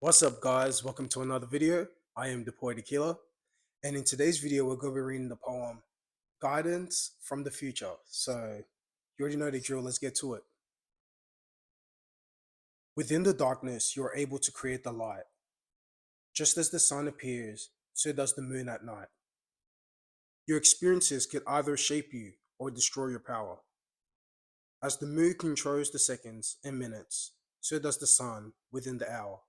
What's up, guys? Welcome to another video. I am Depoy Tequila, and in today's video, we're going to be reading the poem Guidance from the Future. So, you already know the drill, let's get to it. Within the darkness, you are able to create the light. Just as the sun appears, so does the moon at night. Your experiences can either shape you or destroy your power. As the moon controls the seconds and minutes, so does the sun within the hour.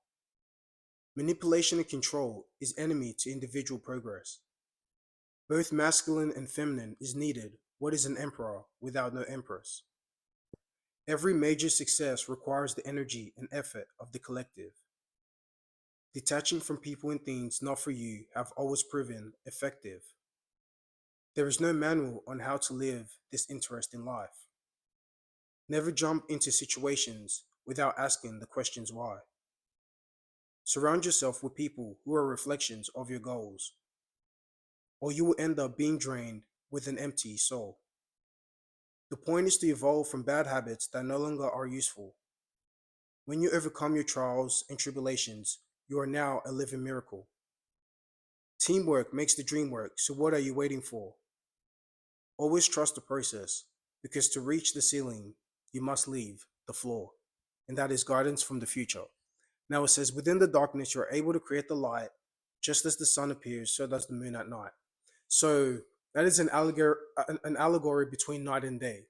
Manipulation and control is enemy to individual progress. Both masculine and feminine is needed. What is an emperor without no empress? Every major success requires the energy and effort of the collective. Detaching from people and things not for you have always proven effective. There is no manual on how to live this interesting life. Never jump into situations without asking the questions why. Surround yourself with people who are reflections of your goals, or you will end up being drained with an empty soul. The point is to evolve from bad habits that no longer are useful. When you overcome your trials and tribulations, you are now a living miracle. Teamwork makes the dream work, so what are you waiting for? Always trust the process, because to reach the ceiling, you must leave the floor. And that is guidance from the future. Now it says, within the darkness, you are able to create the light. Just as the sun appears, so does the moon at night. So that is an allegory between night and day,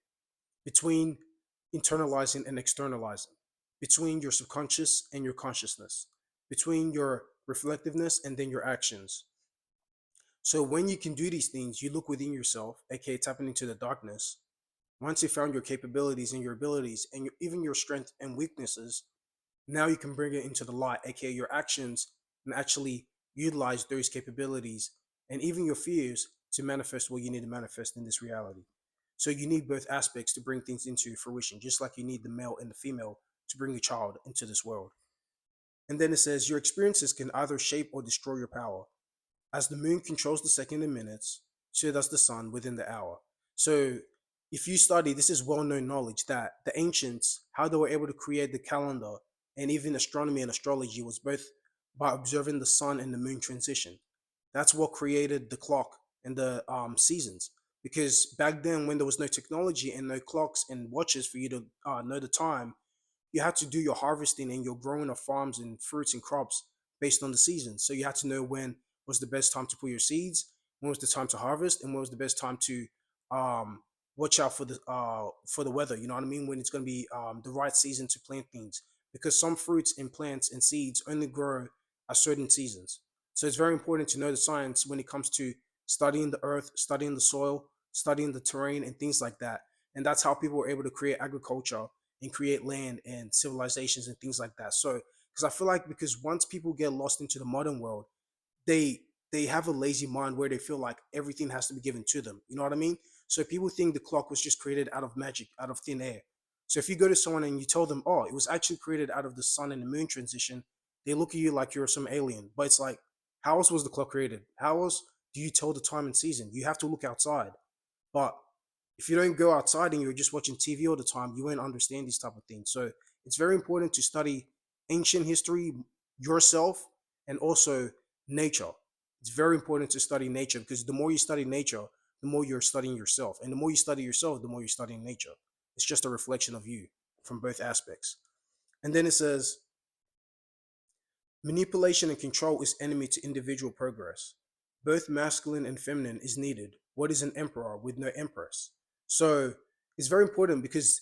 between internalizing and externalizing, between your subconscious and your consciousness, between your reflectiveness and then your actions. So when you can do these things, you look within yourself, aka tapping into the darkness. Once you found your capabilities and your abilities and even your strengths and weaknesses, now you can bring it into the light, aka your actions, and actually utilize those capabilities and even your fears to manifest what you need to manifest in this reality. So you need both aspects to bring things into fruition, just like you need the male and the female to bring a child into this world. And then it says, your experiences can either shape or destroy your power. As the moon controls the second and minutes, so does the sun within the hour. So if you study, this is well-known knowledge that the ancients, how they were able to create the calendar and even astronomy and astrology was both by observing the sun and the moon transition. That's what created the clock and the seasons. Because back then, when there was no technology and no clocks and watches for you to know the time, you had to do your harvesting and your growing of farms and fruits and crops based on the seasons. So you had to know when was the best time to put your seeds, when was the time to harvest, and when was the best time to um, watch out for the weather. You know what I mean? When it's going to be the right season to plant things, because some fruits and plants and seeds only grow at certain seasons. So it's very important to know the science when it comes to studying the earth, studying the soil, studying the terrain, and things like that. And that's how people were able to create agriculture and create land and civilizations and things like that. So, because I feel like because once people get lost into the modern world, they they have a lazy mind where they feel like everything has to be given to them. You know what I mean? So people think the clock was just created out of magic, out of thin air. So if you go to someone and you tell them, "Oh, it was actually created out of the sun and the moon transition," they look at you like you're some alien. But it's like, how else was the clock created? How else do you tell the time and season? You have to look outside. But if you don't go outside and you're just watching TV all the time, you won't understand these type of things. So it's very important to study ancient history yourself and also nature. It's very important to study nature because the more you study nature, the more you're studying yourself. And the more you study yourself, the more you're studying nature. It's just a reflection of you from both aspects. And then it says, manipulation and control is enemy to individual progress. Both masculine and feminine is needed. What is an emperor with no empress? So it's very important because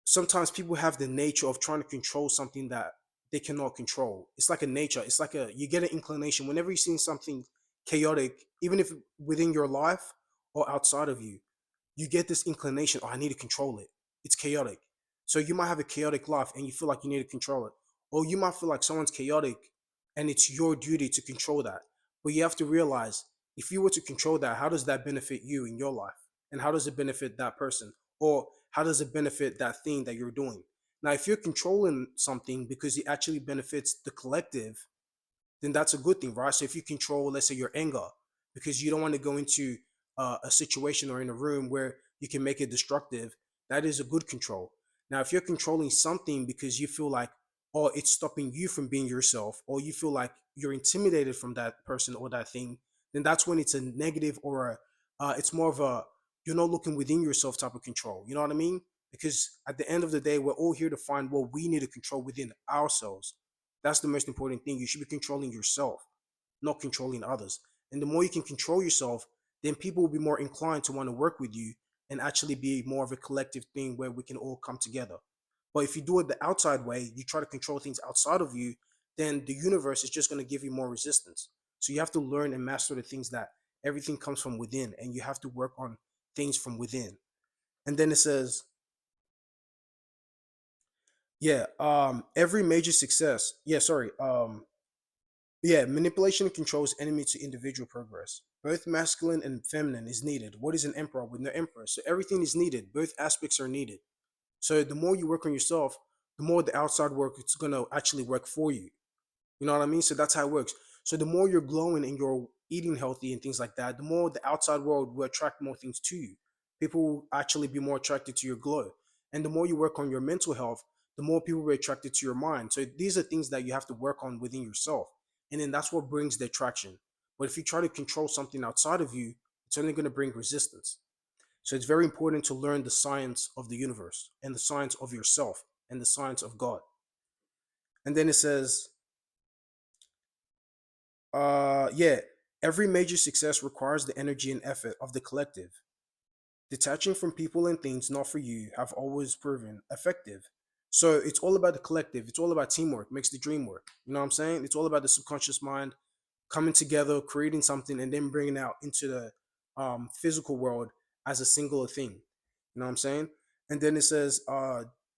sometimes people have the nature of trying to control something that they cannot control. It's like a nature. It's like you get an inclination whenever you see something chaotic, even if within your life or outside of you, you get this inclination, oh, I need to control it. It's chaotic. So you might have a chaotic life and you feel like you need to control it. Or you might feel like someone's chaotic and it's your duty to control that. But you have to realize if you were to control that, how does that benefit you in your life? And how does it benefit that person? Or how does it benefit that thing that you're doing? Now, if you're controlling something because it actually benefits the collective, then that's a good thing, right? So if you control, let's say, your anger because you don't want to go into a situation or in a room where you can make it destructive, that is a good control. Now, if you're controlling something because you feel like or it's stopping you from being yourself, or you feel like you're intimidated from that person or that thing, then that's when it's a negative, or it's more of a, you're not looking within yourself type of control. You know what I mean? Because at the end of the day, we're all here to find what we need to control within ourselves. That's the most important thing. You should be controlling yourself, not controlling others. And the more you can control yourself, then people will be more inclined to want to work with you and actually be more of a collective thing where we can all come together. But if you do it the outside way, you try to control things outside of you, then the universe is just going to give you more resistance. So you have to learn and master the things that everything comes from within, and you have to work on things from within. And then it says, yeah, every major success, yeah, sorry, yeah, manipulation controls enemy to individual progress. Both masculine and feminine is needed. What is an emperor with no emperor? So everything is needed. Both aspects are needed. So the more you work on yourself, the more the outside work it's gonna actually work for you. You know what I mean? So that's how it works. So the more you're glowing and you're eating healthy and things like that, the more the outside world will attract more things to you. People will actually be more attracted to your glow. And the more you work on your mental health, the more people will be attracted to your mind. So these are things that you have to work on within yourself. And then that's what brings the attraction. But if you try to control something outside of you, it's only going to bring resistance. So it's very important to learn the science of the universe and the science of yourself and the science of God. And then it says, yeah, every major success requires the energy and effort of the collective. Detaching from people and things not for you have always proven effective. So it's all about the collective. It's all about teamwork, makes the dream work. You know what I'm saying? It's all about the subconscious mind coming together, creating something, and then bringing it out into the physical world as a singular thing. You know what I'm saying? And then it says,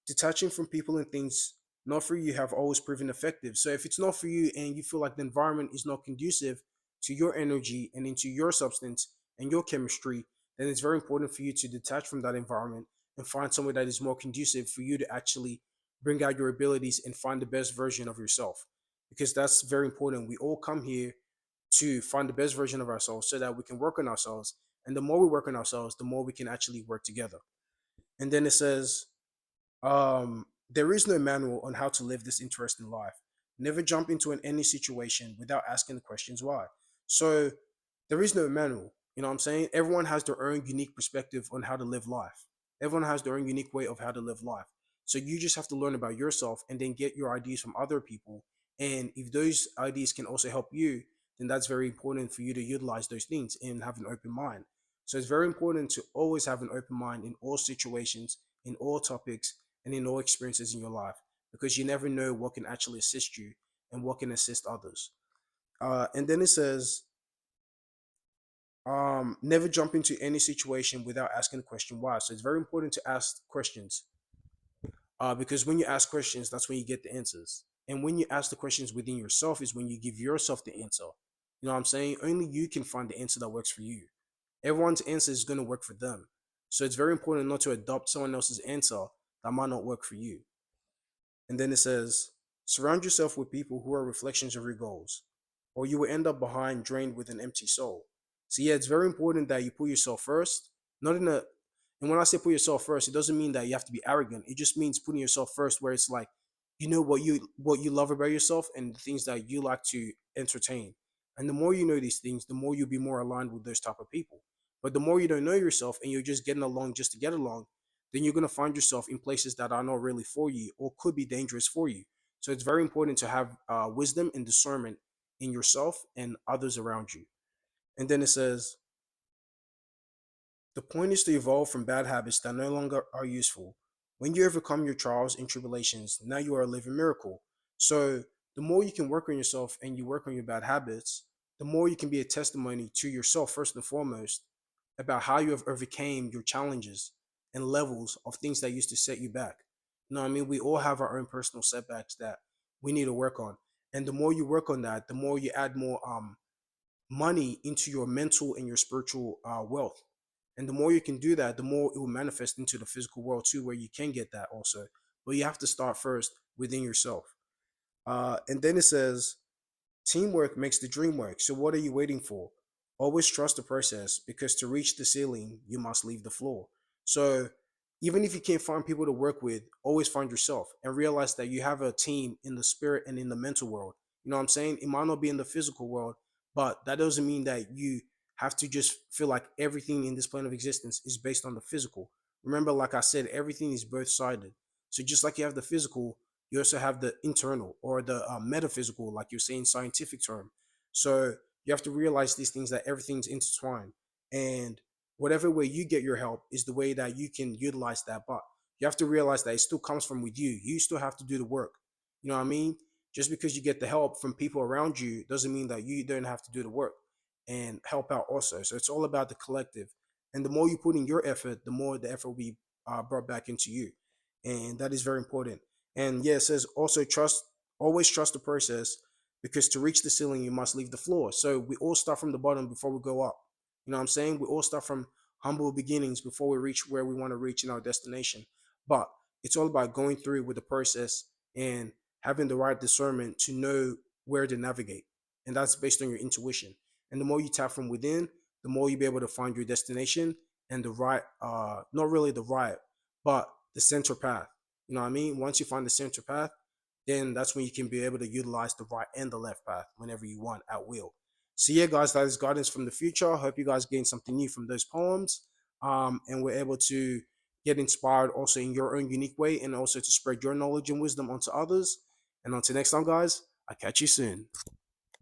detaching from people and things not for you have always proven effective. So if it's not for you and you feel like the environment is not conducive to your energy and into your substance and your chemistry, then it's very important for you to detach from that environment and find somewhere that is more conducive for you to actually bring out your abilities and find the best version of yourself. Because that's very important. We all come here to find the best version of ourselves so that we can work on ourselves. And the more we work on ourselves, the more we can actually work together. And then it says, there is no manual on how to live this interesting life. Never jump into any situation without asking the questions why. So there is no manual. You know what I'm saying? Everyone has their own unique perspective on how to live life. Everyone has their own unique way of how to live life. So you just have to learn about yourself and then get your ideas from other people. And if those ideas can also help you, then that's very important for you to utilize those things and have an open mind. So it's very important to always have an open mind in all situations, in all topics, and in all experiences in your life, because you never know what can actually assist you and what can assist others. And then it says, never jump into any situation without asking the question why. So it's very important to ask questions, because when you ask questions, that's when you get the answers. And when you ask the questions within yourself is when you give yourself the answer. You know what I'm saying? Only you can find the answer that works for you. Everyone's answer is going to work for them. So it's very important not to adopt someone else's answer that might not work for you. And then it says, surround yourself with people who are reflections of your goals, or you will end up behind, drained with an empty soul. So yeah, it's very important that you put yourself first. Not in a, and when I say put yourself first, it doesn't mean that you have to be arrogant. It just means putting yourself first, where it's like, you know what you love about yourself and the things that you like to entertain. And the more you know these things, the more you'll be more aligned with those type of people. But the more you don't know yourself and you're just getting along just to get along, then you're going to find yourself in places that are not really for you or could be dangerous for you. So it's very important to have wisdom and discernment in yourself and others around you. And then it says, the point is to evolve from bad habits that no longer are useful. When you overcome your trials and tribulations, now you are a living miracle. So the more you can work on yourself and you work on your bad habits, the more you can be a testimony to yourself first and foremost about how you have overcame your challenges and levels of things that used to set you back. You know what I mean? We all have our own personal setbacks that we need to work on. And the more you work on that, the more you add more money into your mental and your spiritual wealth. And the more you can do that, the more it will manifest into the physical world too, where you can get that also. But you have to start first within yourself. And then it says, teamwork makes the dream work. So what are you waiting for? Always trust the process, because to reach the ceiling, you must leave the floor. So Even if you can't find people to work with, always find yourself and realize that you have a team in the spirit and in the mental world. You know what I'm saying? It might not be in the physical world, but that doesn't mean that you have to just feel like everything in this plane of existence is based on the physical. Remember, like I said, everything is both sided. So just like you have the physical, you also have the internal or the metaphysical, like you're saying, scientific term. So you have to realize these things, that everything's intertwined. And whatever way you get your help is the way that you can utilize that. But you have to realize that it still comes from with you. You still have to do the work. You know what I mean? Just because you get the help from people around you doesn't mean that you don't have to do the work and help out also. So it's all about the collective. And the more you put in your effort, the more the effort will be brought back into you. And that is very important. And yeah, it says also trust, always trust the process, because to reach the ceiling, you must leave the floor. So we all start from the bottom before we go up. You know what I'm saying? We all start from humble beginnings before we reach where we want to reach in our destination. But it's all about going through with the process and having the right discernment to know where to navigate. And that's based on your intuition. And the more you tap from within, the more you'll be able to find your destination and the right, not really the right, but the center path. You know what I mean? Once you find the center path, then that's when you can be able to utilize the right and the left path whenever you want at will. So yeah, guys, that is guidance from the future. I hope you guys gained something new from those poems, and we're able to get inspired also in your own unique way, and also to spread your knowledge and wisdom onto others. And until next time, guys, I'll catch you soon.